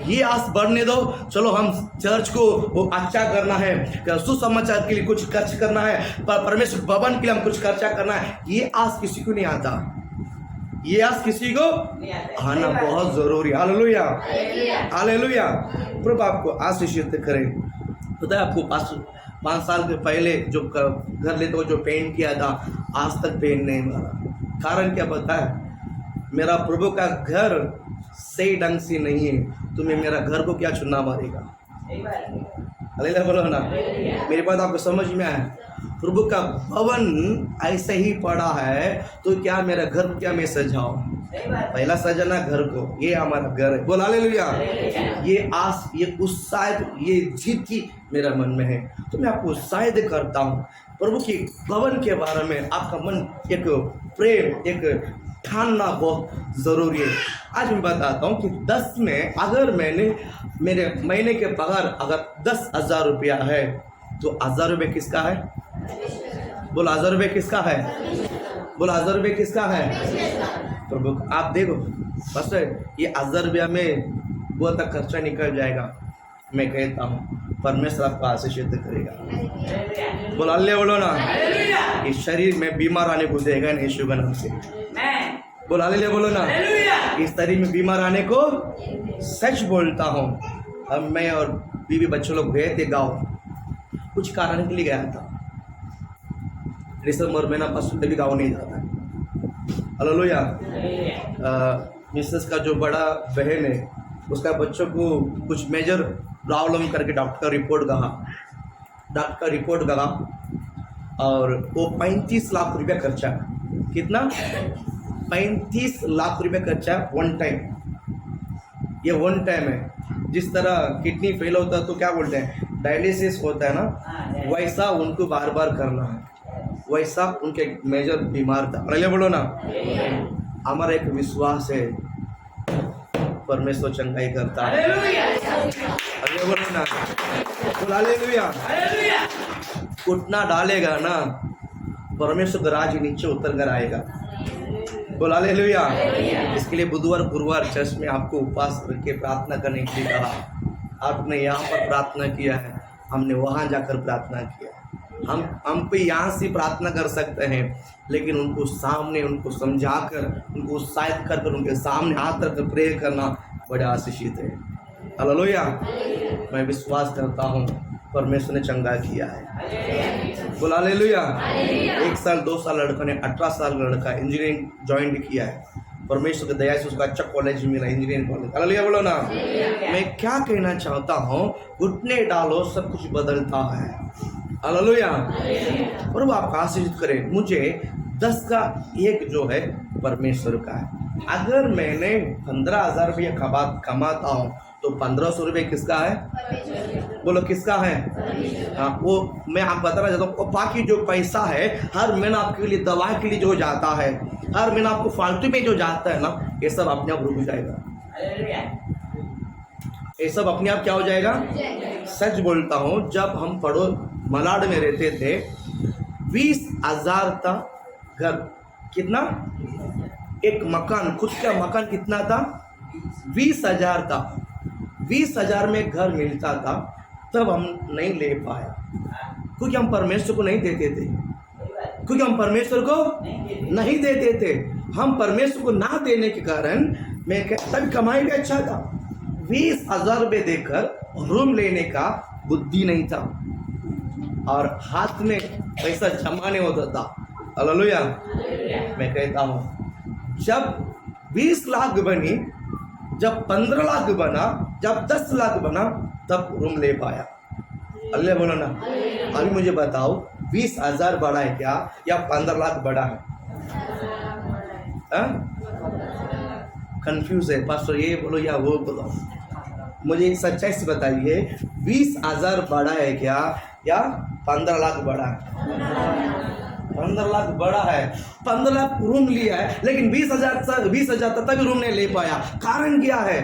ये आस बढ़ने दो। चलो हम चर्च को वो अच्छा करना है, सुसमाचार के लिए कुछ खर्च करना है, परमेश्वर भवन के लिए हम कुछ खर्चा करना है, ये आस किसी को नहीं आता। ये आस किसी को आना बहुत जरूरी। Hallelujah hallelujah. प्रभु आपको आशीषित करे। पता है आपको 5 साल के पहले जो घर लेते हो जो पेंट किया था, आज तक पेंट नहीं मारा। कारण क्या पता है? मेरा प्रभु का घर सही ढंग से नहीं है, तुम्हें मेरा घर को क्या चुनना मारेगा? हालेलुया बोलो ना। मेरी बात आपको समझ में आया? प्रभु का भवन ऐसे ही पड़ा है, तो क्या मेरा घर को क्या मैं सजाऊं? पहला सजाना घर को, ये हमारा घर है। बोल हालेलुया। ये आस, ये उत्साह, ये जीत मेरा मन में है, तो मैं आपको उत्साहित करता हूँ प्रभु के भवन के बारे में। आपका मन एक प्रेम, एक ठानना बहुत ज़रूरी है। आज मैं बताता हूँ कि 10 में अगर मेरे महीने के पगार अगर 10,000 रुपया है, तो 1000 रुपये किसका है? बोल 1000 रुपये किसका है? बोल 1000 रुपये किसका है?
प्रभु आप देखो बस ये 1000 रुपया में वो तक खर्चा निकल जाएगा। मैं कहता हूँ परमेश्वर आपको आशीषित करेगा। बोलो अल्ले बोलो ना, इस शरीर में बीमार आने को देगा नहीं यीशु के नाम से। बोलो अल्ले बोलो ना, इस शरीर में बीमार आने को सच बोलता हूँ। अब मैं और बीवी बच्चों लोग गए थे गाँव, कुछ कारण के लिए गया था। दिसंबर महीना पास भी गाँव नहीं जाता। हालेलुया। मिसेस का जो बड़ा बहन है उसका बच्चों को कुछ मेजर प्रॉब्लम करके डॉक्टर का रिपोर्ट गया और वो 35 लाख रुपया खर्चा। कितना? 35 लाख रुपया खर्चा वन टाइम। ये वन टाइम है। जिस तरह किडनी फेल होता है तो क्या बोलते हैं डायलिसिस होता है ना, वैसा उनको बार बार करना है। वैसा उनके मेजर बीमार था। अरे बोलो ना, हमारा एक विश्वास है परमेश्वर चंगाई करता है। अरे बोलो ना, बोलो हालेलुया। उठना डालेगा ना परमेश्वर का राज नीचे उतर कर आएगा। बोलो हालेलुया। इसके लिए बुधवार गुरुवार चर्च में आपको उपवास करके प्रार्थना करने के लिए कहा। आपने यहाँ पर प्रार्थना किया है, हमने वहाँ जाकर प्रार्थना किया। हम पे यहाँ से प्रार्थना कर सकते हैं, लेकिन उनको सामने उनको समझाकर उनको उत्साहित कर उनके सामने हाथ रखकर प्रे करना बड़ा आशीषित है। हालेलुया। मैं विश्वास करता हूँ परमेश्वर ने चंगा किया है। बोला हालेलुया। 1 साल 2 साल लड़का ने 18 साल लड़का इंजीनियरिंग ज्वाइन किया है। परमेश्वर की दया से उसका अच्छा कॉलेज मिला, इंजीनियरिंग कॉलेज। हालेलुया बोलो ना। मैं क्या कहना चाहता हूँ, घुटने डालो सब कुछ बदलता है। हालेलुया। प्रभु आपका आशीषित करे। मुझे 10 का 1 जो है परमेश्वर का है। अगर मैंने 15,000 रुपये कमाता हूँ तो 1,500 रुपये किसका है? बोलो किसका है? हाँ, वो मैं आप बताना चाहता हूँ। बाकी जो पैसा है हर महीना आपके लिए दवा के लिए जो जाता है, हर महीना आपको फालतू में जो जाता है ना, ये सब अपने आप रुक जाएगा। ये सब अपने आप क्या हो जाएगा? सच बोलता हूँ, जब हम मलाड में रहते थे 20,000 था घर। कितना? एक मकान, खुद का मकान कितना था? 20,000 था। 20,000 में घर मिलता था, तब हम नहीं ले पाया क्योंकि हम परमेश्वर को नहीं देते थे। क्योंकि हम परमेश्वर को नहीं देते थे। हम परमेश्वर को ना देने के कारण मैं तभी कमाई भी अच्छा था। 20,000 रुपये देकर रूम लेने का बुद्धि नहीं था और हाथ में पैसा जमा नहीं होता था। हालेलुया। मैं कहता हूँ जब 20 लाख बनी, जब 15 लाख बना, जब 10 लाख बना, तब रूम ले पाया। अल्लाह बोलो ना। अभी मुझे बताओ 20,000 बड़ा है क्या या 15 लाख बड़ा है? कंफ्यूज है पास्टर, ये बोलो या वो बोलो। मुझे सच्चाई से बताइए 20,000 बड़ा है क्या या 15 लाख बड़ा है? 15 लाख बड़ा है। 15 लाख रूम लिया है, लेकिन 20,000 तक रूम नहीं ले पाया। कारण क्या है?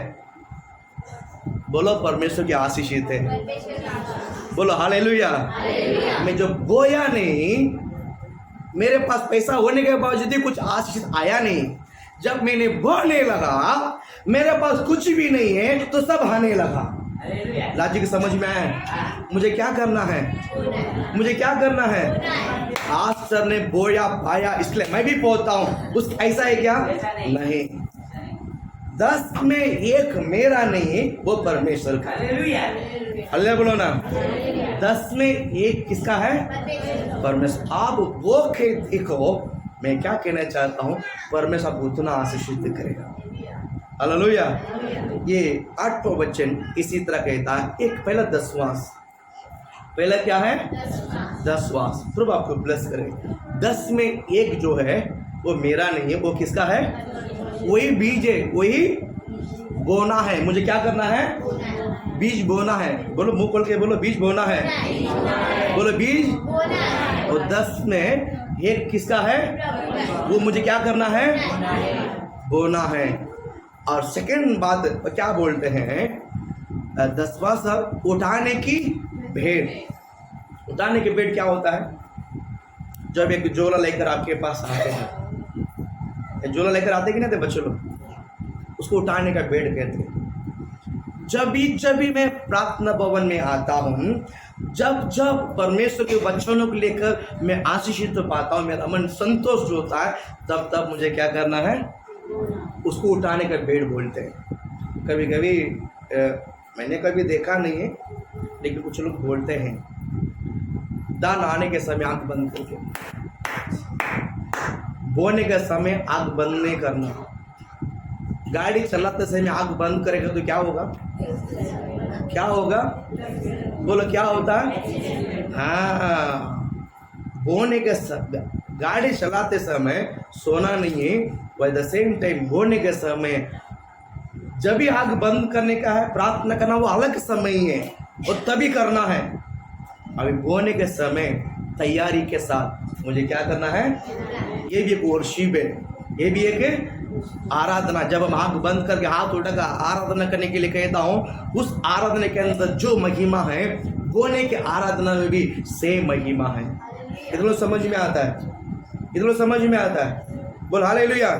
बोलो परमेश्वर की आशीषित है। बोलो हालेलुया। मैं जो बोया नहीं, मेरे पास पैसा होने के बावजूद भी कुछ आशीष आया नहीं। जब मैंने बोने लगा मेरे पास कुछ भी नहीं है तो सब आने लगा। लाजी की समझ में आया? मुझे क्या करना है? मुझे क्या करना है? आज सर ने बोया पाया इसलिए मैं भी पहुंचता हूँ। उस ऐसा है क्या? नहीं। 10 में 1 मेरा नहीं, वो परमेश्वर का। अल्लाह बोलो ना। 10 में 1 किसका है? परमेश्वर। आप वो के देखो, मैं क्या कहना चाहता हूँ, परमेश्वर आपको उतना आशीषित करेगा। हालेलुया। ये 8वां वचन इसी तरह कहता है। एक पहला 10वां, पहला क्या है? 10वां। प्रभु आपको ब्लेस करे। 10 में 1 जो है वो मेरा नहीं है, वो किसका है? वही बीज है, वही बोना है। मुझे क्या करना है? बीज बोना है। बोलो मुंह खोल के बोलो, बीज बोना है। बोलो बीज बोना। और 10 में 1 किसका है? वो मुझे क्या करना है? बोना है। और सेकंड बात क्या बोलते हैं? 10वां सब उठाने की भेंट। उठाने की भेंट क्या होता है? जब एक जोला लेकर आपके पास आते हैं,
झोला लेकर आते कि नहीं थे बच्चे लोग, उसको उठाने का बेड कहते हैं। जब भी मैं प्रार्थना भवन में आता हूँ, जब परमेश्वर के वचनों को लेकर मैं आशीषित पाता हूँ, मेरा मन संतोष होता है, तब मुझे क्या करना है, उसको उठाने का बेड बोलते हैं। कभी कभी मैंने कभी देखा नहीं है, लेकिन कुछ लोग बोलते हैं दान आने के समय आंख बंद करके, बोने के समय आंख बंद नहीं करना। गाड़ी चलाते समय आंख बंद करेगा तो क्या होगा, क्या होगा, बोलो क्या होता है। हाँ, बोने के समय, गाड़ी चलाते समय सोना नहीं है, बाय द सेम टाइम बोने के समय जब भी आंख बंद करने का है, प्रार्थना करना वो अलग समय ही है, और तभी करना है। अभी बोने के समय तैयारी के साथ मुझे क्या करना है, ये भी एक वर्शिप है, ये भी एक आराधना। जब हम आंख बंद करके हाथ उठाकर आराधना करने के लिए कहता हूँ, उस आराधना के अंदर जो महिमा है, बोने के आराधना में भी सेम महिमा है। इतना समझ में आता है, इतना समझ में आता है। बोल हालेलुया।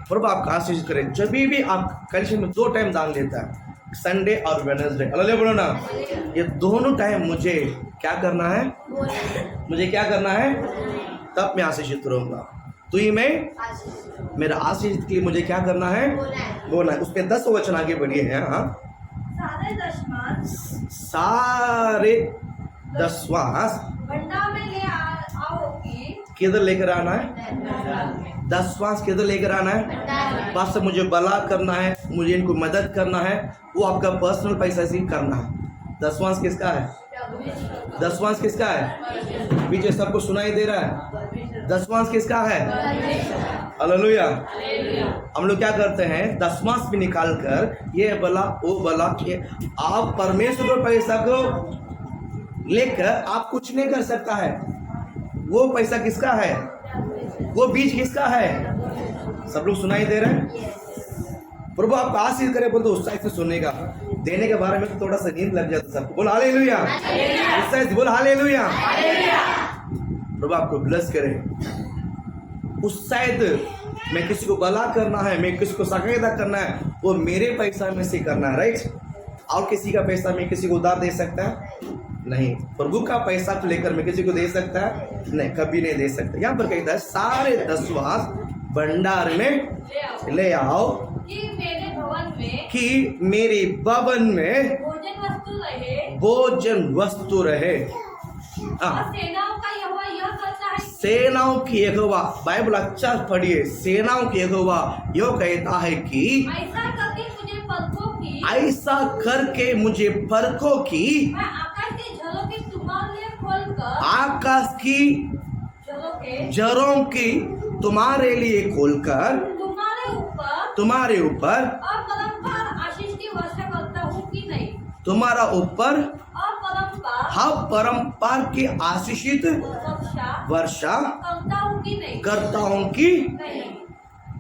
प्रभु आपका आशीष करें। जब भी आप कलिसिया में 2 टाइम दान देता है, संडे और वेडनेसडे, हालेलुया बोलो ना, ये दोनों टाइम मुझे क्या करना है, मुझे क्या करना है, तब मैं आशीषित रहूंगा। तो ये मैं मेरा आशीष के लिए मुझे क्या करना है, बोलना है। उसमें 10 वचन आगे बढ़िए हैं। हाँ, सारे दसवांश
भंडार में ले आओ कि
किधर लेकर आना है, दसवांश किधर लेकर आना है, पास से मुझे भला करना है, मुझे इनको मदद करना है, वो आपका पर्सनल पैसा से करना है। दसवांश किसका है, दसवांश किसका है, पीछे सबको सुनाई दे रहा है, दसवांश किसका है, हालेलुया। हम लोग क्या करते हैं, दसवांश भी निकाल कर ये भला वो भला, ये आप परमेश्वर के पैसा को लेकर आप कुछ नहीं कर सकता है। वो पैसा किसका है, वो बीज किसका है, सब लोग सुनाई दे रहे हैं। प्रभु आपका आशीष करे, बोल तो उत्साह से सुनेगा। देने के बारे में तो थोड़ा सा नींद लग जाता सबको। बोल हालेलुया, उत्साह से बोल हालेलुया। प्रभु आपको ब्लेस करे। उत्साह मैं किसी को भला करना है, मैं किसी को सहायता करना है, वो मेरे पैसा में से करना है, राइट। और किसी का पैसा मैं किसी को उधार दे सकता है नहीं। प्रभु का पैसा को लेकर मैं किसी को दे सकता है नहीं, कभी नहीं दे सकता। यहाँ पर कहता है सारे दसवांश भंडार में ले आओ
कि मेरे भवन में,
कि मेरे भवन में
भोजन वस्तु रहे,
भोजन वस्तु रहे।
और सेनाओं का यहोवा यह कहता है,
सेनाओं की यहोवा, बाइबल अच्छा पढ़िए, सेनाओं की यहोवा यो कहता है कि
ऐसा करके मुझे पलकों की,
ऐसा करके मुझे परखो की,
मैं आकाश की झरोखे तुम्हारे लिए खोलकर,
आकाश की
झरोखे
जरों की तुम्हारे लिए खोलकर तुम्हारे ऊपर
अपरंपार आशीष की वर्षा करता हूँ कि नहीं,
तुम्हारा ऊपर
अपरंपार
परम्पार की आशीषित वर्षा करता हूँ कि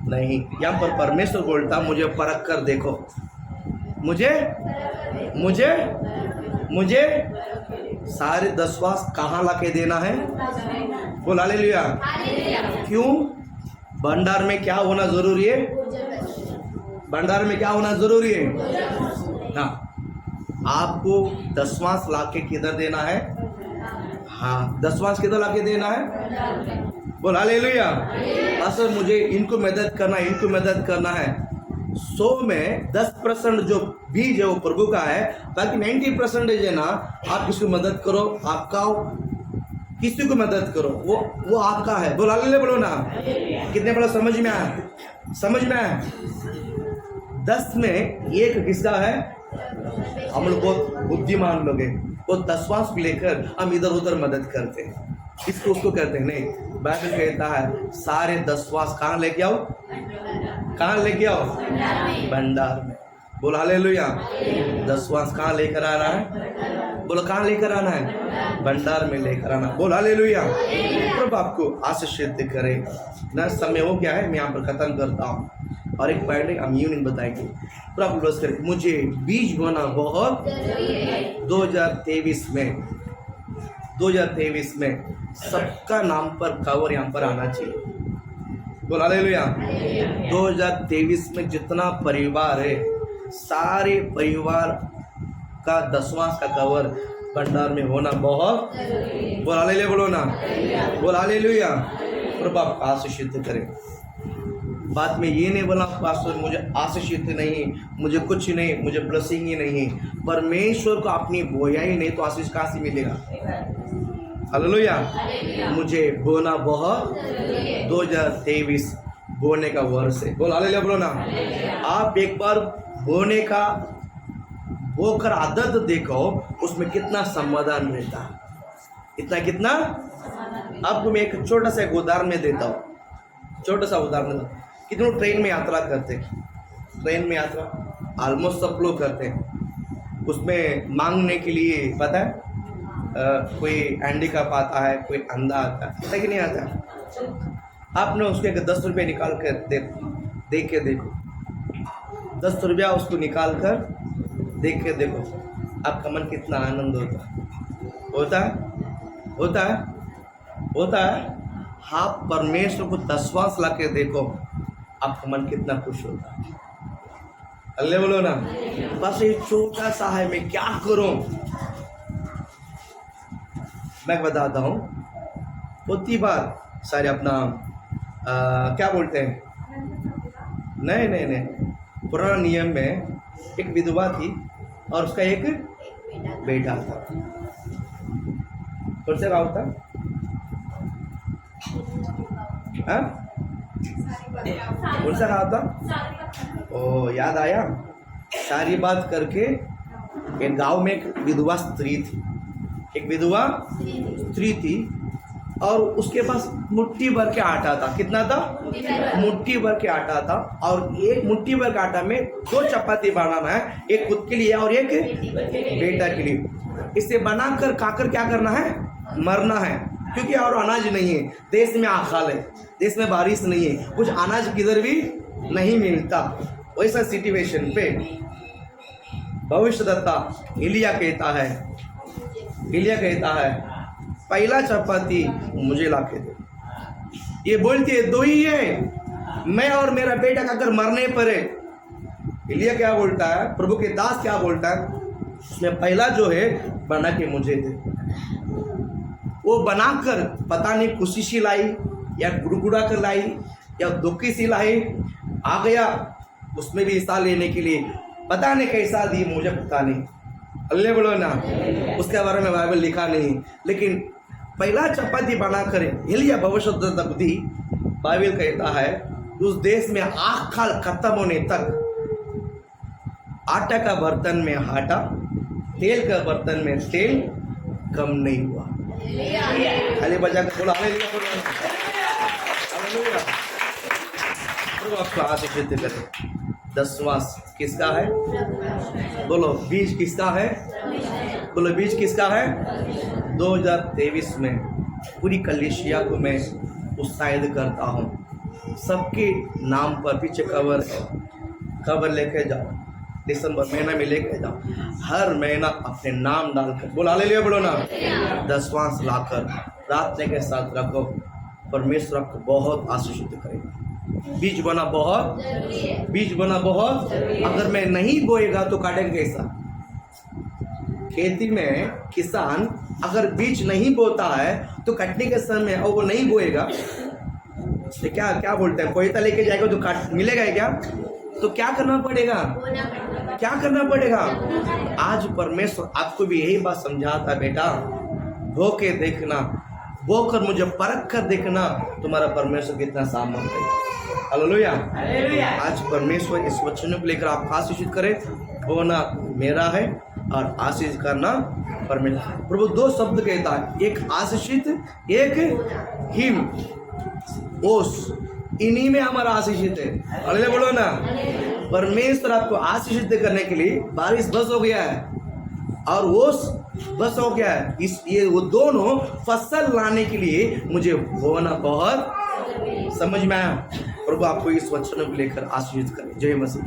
नहीं। यहाँ पर परमेश्वर बोलता मुझे परख कर देखो, मुझे मुझे मुझे सारे दसवांश कहाँ लाके देना है, बोल हालेलुया। क्यों, भंडार में क्या होना जरूरी है, भंडार में क्या होना जरूरी है। हाँ, आपको दसवांश लाके किधर देना है, हाँ दसवांश किधर लाके देना है, बोल हालेलुया। असर मुझे इनको मदद करना है, इनको मदद करना है। 100 में 10% जो बीज है वो प्रभु का है, ताकि 90% है ना आप किसी को मदद करो, आपका किसी को मदद करो, वो आपका है। बोल हालेलुया बोलो ना। कितने बड़ा समझ में आया, समझ में आया। 10 में 1 किसका है, हम लोग बहुत बुद्धिमान लोग हैं, वो दसवांश को लेकर हम इधर उधर मदद करते हैं, इसको उसको करते हैं नहीं। बाइबल कहता है सारे दसवांश कहाँ लेके आओ, कहाँ लेके आओ, भंडार में। बोलो हालेलुया। दसवांश कहाँ लेकर आ रहा है, बोलो कहाँ लेकर आना है, भंडार में लेकर आना। बोलो हालेलुया। प्रभु आपको आशीषित करे ना। समय हो गया है, मैं यहाँ पर खत्म करता हूँ और एक पॉइंट हम यूनियन बताएंगे। प्रभु ब्लेस करे। मुझे बीज बोना बहुत 2023 में सबका नाम पर कवर यहाँ पर आना चाहिए। बोल हालेलुया। 2023 में जितना परिवार है, सारे परिवार का 10वां का कवर भंडार में होना बहुत, बोल हालेलुया, बोलो ना, बोल हालेलुया। प्रभु आपको आशीषित करे। बात में ये नहीं बोला पास्टर मुझे आशीषित नहीं, मुझे कुछ नहीं, मुझे ब्लेसिंग ही नहीं। परमेश्वर को अपनी बोया ही नहीं तो आशीष कहाँ से मिलेगा? हालेलुया। मुझे बोना बहुत, 2023 बोने का वर्ष है। बोल हालेलुया, बोलो ना। आप एक बार बोने का बोकर आदत देखो, उसमें कितना समाधान रहता है, इतना कितना। आपको मैं एक छोटा सा उदाहरण में देता हूँ, छोटा सा उदाहरण। कितने ट्रेन में यात्रा करते हैं? ट्रेन में यात्रा ऑलमोस्ट सब लोग करते हैं। उसमें मांगने के लिए पता है कोई हैंडीकैप आता है, कोई अंधा आता है कि नहीं आता? आपने उसके 10 रुपये निकाल कर देख के देखो, 10 रुपया उसको निकाल कर देख के देखो, आपका मन कितना आनंद होता है। होता है। आप परमेश्वर को 10वां ला के देखो, आपका मन कितना खुश होता है। अल्ले बोलो ना। बस ये छोटा सा है, मैं क्या करूं? मैं बताता हूं। उतनी बार सारे अपना क्या बोलते हैं, नहीं, पुराना नियम में एक विधवा थी और उसका एक बेटा था। कौन सा गाँव था? कौन सा गाँव था? ओ याद आया। सारी बात करके एक गांव में एक विधवा स्त्री थी, एक विधवा स्त्री थी और उसके पास मुट्ठी भर के आटा था। कितना था? मुट्ठी भर के आटा था। और एक मुट्ठी भर के आटा में 2 चपाती बनाना है, एक खुद के लिए और एक बेटा के लिए। इसे बनाकर खाकर क्या करना है? मरना है, क्योंकि और अनाज नहीं है। देश में आखाल है, देश में बारिश नहीं है, कुछ अनाज किधर भी नहीं मिलता। वैसा सिचुएशन पे भविष्यद्वक्ता एलिया कहता है पहला चपाती मुझे ला के दे। ये बोलती है 2 ही है, मैं और मेरा बेटा का अगर मरने पड़े। एलिया क्या बोलता है? प्रभु के दास क्या बोलता है? उसमें पहला जो है बना के मुझे दे। वो बनाकर पता नहीं खुशी सी लाई या गुड़गुड़ा कर लाई या दुखी सी लाई, आ गया उसमें भी हिस्सा लेने के लिए। पता नहीं कैसा दी, मुझे पता नहीं। अल्ले बोलो ना। उसके बारे में बाइबल लिखा नहीं, लेकिन पहला चपाती बना कर एलिया भविष्यद्वक्ता को दी। बाइबल कहता है उस देश में आखाल खत्म होने तक आटा का बर्तन में आटा, तेल का बर्तन में तेल कम नहीं हुआ। खाली बजा कर बोला हालेलुया। प्रभु आपको आशीषित करे। 10वां किसका है? बोलो बीज किसका है? बोलो बीज किसका है? 2023 में पूरी कलीसिया को मैं उत्साहित करता हूँ। सबके नाम पर पीछे कवर लेके जाओ, दिसंबर महीना में लेके जाओ। हर महीना अपने नाम डालकर बोलो हालेलुया, बोलो ना। 10वां लाकर रात के साथ रखो। परमेश्वर आपको बहुत आशीषित करेगा। बीज बना बहुत। अगर मैं नहीं बोएगा तो काटेगा कैसा? खेती में किसान अगर बीज नहीं बोता है तो कटने के समय और वो नहीं बोएगा तो क्या बोलते हैं, कोयता लेके जाएगा तो काट मिलेगा क्या? तो क्या करना पड़ेगा? आज परमेश्वर आपको भी यही बात समझाता है, बेटा बो के देखना, बोकर मुझे परख कर देखना तुम्हारा परमेश्वर कितना सामर्थ है। हालेलुया। आज परमेश्वर इस वचनों को लेकर आप आशीषित करे। बोना मेरा है और आशीष करना परमेश्वर। प्रभु 2 शब्द कहता है, एक आशीषित, एक हिम ओस। इन्हीं में हमारा आशीषित है। हालेलुया बोलो ना। परमेश्वर आपको आशीषित करने के लिए बारिश बस हो गया है और ओस बस हो गया है। ये वो दोनों फसल लाने के लिए मुझे बोना बहुत समझ में आया। प्रभु आपको इस वचन को लेकर आशीषित करें। जय मसीह।